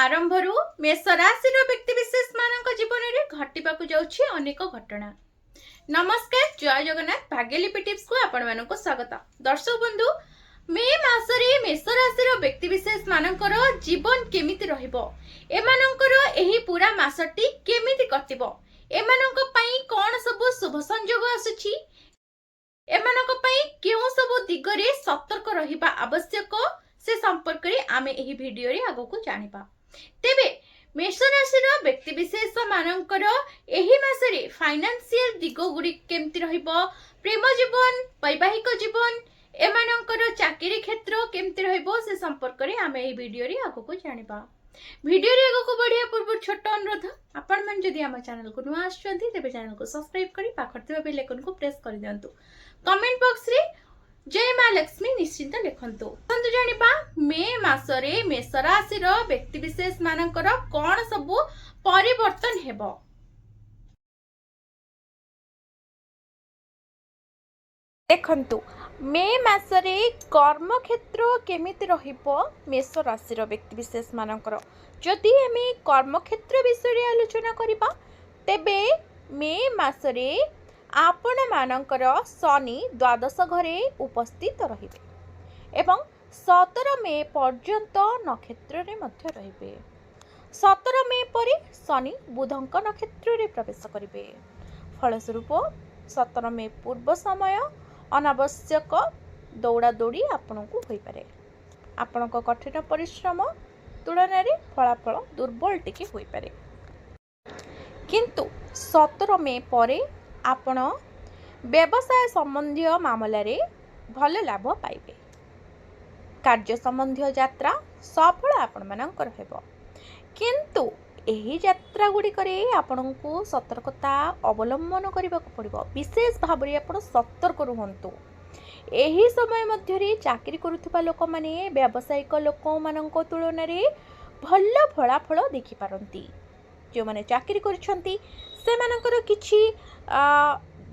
आरंभरू मेष राशि व्यक्तिशेष मान जीवन में घटवाक जाउछि अनेक घटना। नमस्कार, जय जगन्नाथ। भाग्यलिपि टिप्स को आपण मानक स्वागत। दर्शक बंधु, मे मासरे मेष राशि व्यक्तिशेष मानकर जीवन केमिति रहिबो, एमानकर एही पूरा मासटी केमिति कटिबो, एमानक पई कोन सब शुभ संयोग आसुछि, एमानक पई केउ सब दिगरे सतर्क रहिबा आवश्यक से संपर्क रे आमे एही वीडियो रे आगो को जानिबा। तेबे मेष राशि व्यक्तिशेष मानकर एही मासरे फाइनेंशियल दिग गुडी केमति रहिबो, प्रेम जीवन, वैवाहिक जीवन, एमानकर चाकरी क्षेत्र केमति रहिबो से संपर्क रे आमे एही वीडियो रे आगो को जानिबा। वीडियो रे आगो को बढ़िया पूर्व छोट अनुरोध, आपण मन जदि हम चैनल को नुआ आछंती तेबे चैनल को सब्सक्राइब करी पाखरथिबा बेल आइकन को प्रेस कर दियंतु। कमेंट बॉक्स रे जय मां लक्ष्मी निश्चिंत लिखंतु। बंधु जानिबा मे मासरे मेष राशि व्यक्तिशेष मानकर कोन सब परिवर्तन हेबो। देखंतु मे मासरे कर्म क्षेत्र केमिति रहिबो मेष राशि व्यक्तिशेष मानकर। जदि एमे कर्म क्षेत्र विषय आलोचना करिबा तेबे मे मासरे आपण मानकर शनि द्वादश घरे उपस्थित रहिबे एवं 17 मे पर्यंत नक्षत्र रे मध्य रहिबे। 17 मे परे शनि बुधंक नक्षत्र रे प्रवेश करिबे। फलस्वरूप 17 मे पूर्व समय अनावश्यक दौड़ा दौड़ी आपनकु होई पारे। आपनक कठिन परिश्रम तुलना रे फलाफल दुर्बल टिके होई पारे। किंतु 17 मे परे आपण व्यवसाय संबंधी मामला रे भल लाभ पाइबे। कार्य संबंधी यात्रा सफल आपण मानकर हेबो। किंतु एही यात्रा गुडी करे आपनकु सतर्कता अवलंबन करबाक पड़िबो। विशेष भाव रे आपण सतर्क रहंतु। एही समय मध्य रे चाकरी करूथबा लोक माने व्यावसायिक लोक मानक तुलना रे भल फलाफल देखि पारंती। जो माने चाकरी करछंती से मानकर किछि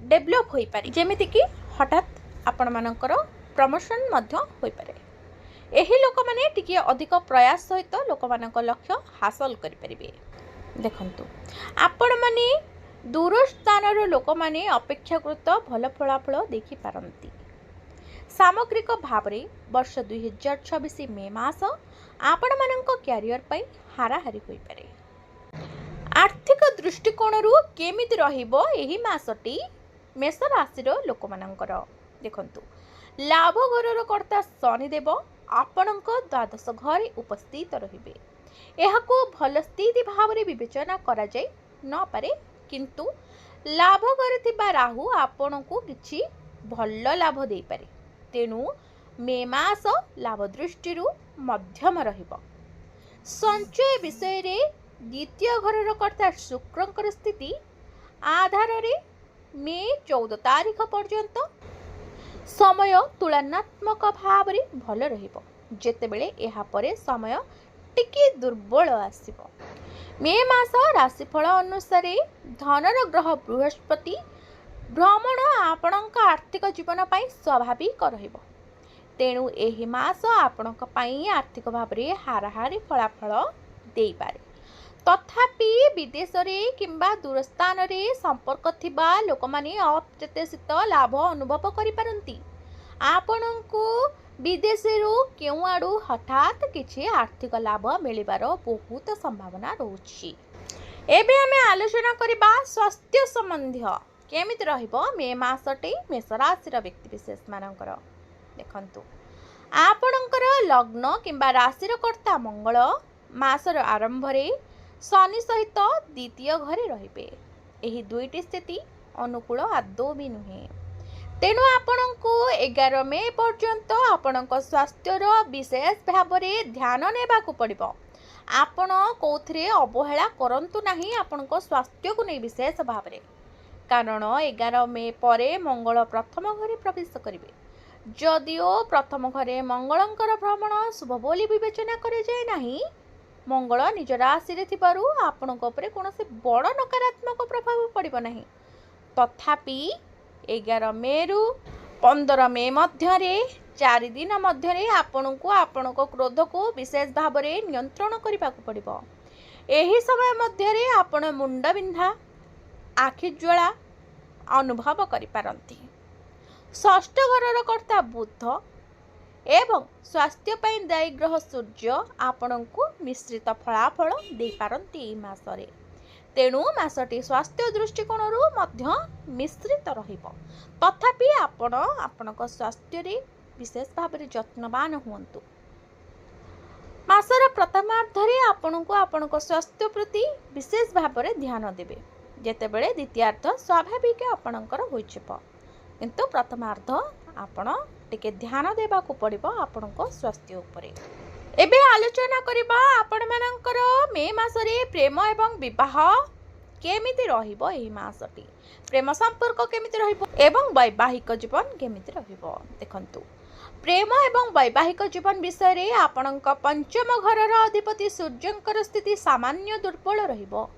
डेवलप होई पारे, जेमिति कि हठात आपण मानकर प्रमोशन मध्य होई पारे। एही लोक माने टिके अधिक प्रयास सहित लोक मानक लक्ष्य हासिल करि परिबे। देखंतु आपण माने दूर स्थानर लोक माने अपेक्षाकृत भल फलाफल देखि पारंती। सामग्रिक भाव रे वर्ष 2026 मे मास आपण मानक कैरियर पई हाराहारी होई पारे। आर्थिक दृष्टिकोण रु केमिति रहिबो एही मासटी मेष राशि लोक मानकर। देखंतु लाभ घरर कर्ता शनिदेव आपणक द्वादश घर उपस्थित रहिबे। एहाको भल स्थिति भाव रे विवेचना करा जाय न पारे, किंतु लाभ घर थिबा राहु आपणकु किछि भल लाभ देई पारे। तेनु मे मास लाभ दृष्टि रु मध्यम रहिबो। संचय विषय रे द्वितीय घरर कर्ता शुक्रंकर स्थिति आधार रे मे 14 तारीख पर्यंत समय तुलनात्मक भाव रे भल रहिबो, जेतेबेले एहा परे समय टिके दुर्बल आसीबो। मे मास राशिफल अनुसार धनर ग्रह बृहस्पति भ्रमण आपणक आर्थिक जीवन पई स्वाभाविक रहिबो। तेणु एही मास आपणक पई आर्थिक भाव रे हाराहारी फलाफल देई पारे। तथापि विदेश रे किंबा दूर स्थान रे संपर्क थिबा लोक माने अप्रत्याशित लाभ अनुभव करि पारंती। आपणको विदेश रो केउ आडू हठात किछि आर्थिक लाभ मिलिबार बहुत संभावना रहउछि। एबे हमें आलोचना करिबा स्वास्थ्य संबंधी केमिति रहिबो मे मासटे मेष राशि व्यक्तिशेष मानकर। देखंतु आपणकर लग्न किंबा राशिर कर्ता मंगल मासर आरंभ रे शनि सहित द्वितीय घरे रहिबे। एही दुईटी स्थिति अनुकूल आदौ भी नुहे। तेणु आपणको 11 मे पर्यंत आपणक स्वास्थ्यर विशेष भाव रे ध्यान नेबाकू पड़िबो। आपण कोथरे अवहेला करंतु नाही आपणक स्वास्थ्य को नै विशेष भाव रे, कारण 11 मे परे मंगल प्रथम घरे प्रवेश करिवे। जदिओ प्रथम घरे मंगलंकर भ्रमण शुभ बोली विवेचना करे जाय नाही, मंगल निज राशि रे थिबारु आपणक उपरे कोनोसे बड़ नकारात्मक प्रभाव पड़िबो नाही। तथापि 11 मे रु 15 मे मध्य 4 दिन मध्य आपणको आपणक क्रोध को विशेष भाव में नियंत्रण करने पड़ो। यही समय मध्य आपण मुंड बिंधा आखि ज्वाला अनुभव करिपारंती। षष्ठ घर कर्ता बुध एवं स्वास्थ्य पाई दायी ग्रह सूर्य आपण को मिश्रित फलाफल दे पारंती मासरे। तेणु मासटी स्वास्थ्य दृष्टिकोण मिश्रित रहिबो। तथापि आपण आपणक स्वास्थ्य रे विशेष भाव में जत्नवान हुंतु। मासर प्रथमार्धरे आपणको आपणक स्वास्थ्य प्रति विशेष भाव में ध्यान देबे, जेतेबेले द्वितीयार्ध स्वाभाविक आपणकर होइछिबो। किंतु प्रथमार्ध आपण टिके ध्यान देबाकू पड़िबो आपणक स्वास्थ्य उपरे। एबे आलोचना करिबा आपण मानकर मे मासरे प्रेम एवं विवाह केमिति रहिबो। एही मासटी प्रेम संपर्क केमिति रहिबो एवं वैवाहिक जीवन केमिति रहिबो। देखंतु प्रेम एवं वैवाहिक जीवन विषय रे आपणक पंचम घरर अधिपति सूर्यंकर स्थिति सामान्य दुर्बल रहिबो,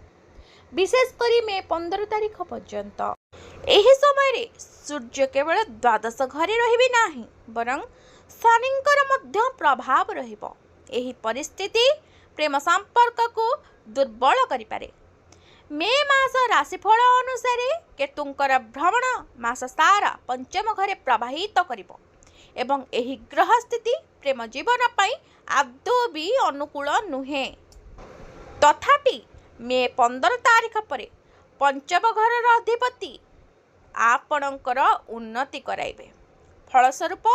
विशेष करी मे 15 तारीख पर्यंत। एही समय रे सूर्य केवल द्वादश घरे रहिबे नाही, बरं शनिंकर मध्य प्रभाव रहिबो। एही परिस्थिति प्रेम संपर्क को दुर्बल करि पारे। मे मास राशिफल अनुसार केतुंकर भ्रमण मास सारा पंचम घरे प्रभावित करिबो एवं एही ग्रह स्थिति प्रेम जीवन पाई आदौ भी अनुकूल नुहे। तथापि मे 15 तारीख पर पंचम घरर अधिपति आपणकर उन्नति कराइबे। फलस्वरूप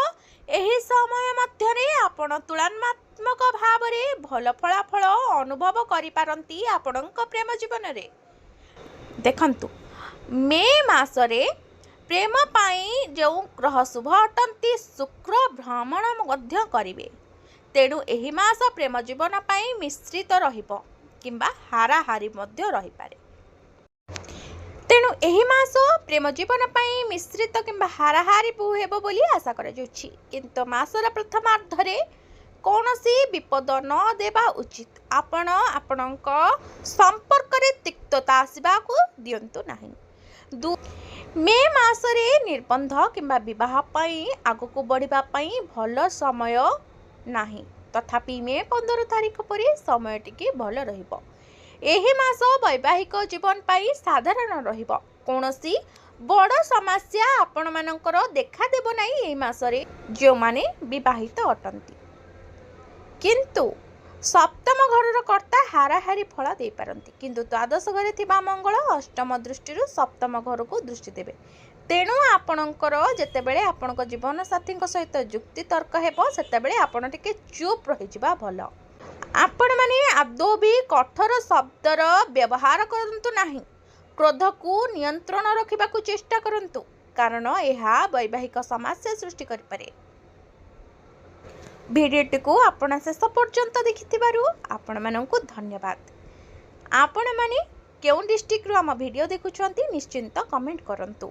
एही समय मध्यरे आपण तुलनात्मक भाव में भल फलाफल अनुभव करि पारंती आपणक प्रेम जीवन रे। देखंतु मे मासरे प्रेम पाई जो ग्रह शुभ अटंती शुक्र भ्रमण मध्य करिवे। तेणु एही मास प्रेम जीवन पाई मिश्रित रहिबो किंबा हाराहारी मध्य रहि पारे। तेणु एही मास प्रेम जीवन पाई मिश्रित किंबा हाराहारी हेबो बोली आशा करा जाउछि। किंतु मासर प्रथमार्धरे कौनसी विपद न देबा उचित। आपण आपणक संपर्क रे तिक्तता आसीबा को दियंतु नाही। मे मासरे निर्बंध किंबा विवाह पाई आगको बढ़िबा पाई भल समय नाही। तथापि मे 15 तारीख पर समय टिके भल रहिबो। एही मास वैवाहिक जीवन पाई साधारण रहिबो। कौनसी बड़ समस्या आपण मानकर देखा देबो नाही एही मासरे जो माने विवाहित अटंती। किंतु सप्तम घरर कर्ता हाराहारी फल दे पारंती। किंतु द्वादश घरे थिबा मंगल अष्टम दृष्टि सप्तम घर को दृष्टि देबे। तेणु आपणकर जेतेबेले आपणक जीवन साथी सहित जुक्ति तर्क हेबो सेतेबेले आपण टिके चुप रहि जिबा भल। आपण माने आदौ भी कठोर शब्दर व्यवहार करंतु नाही। क्रोध को नियंत्रण रखिबाकू चेष्टा करंतु, कारण यह वैवाहिक समस्या सृष्टि करि पारे। भिडियोटी को आपण शेष पर्यंत देखिथिबारु आपण माननकु धन्यवाद। आपण माने केउं डिस्ट्रिक्ट रु हम भिडियो देखुछंती निश्चिंत कमेंट करंतु।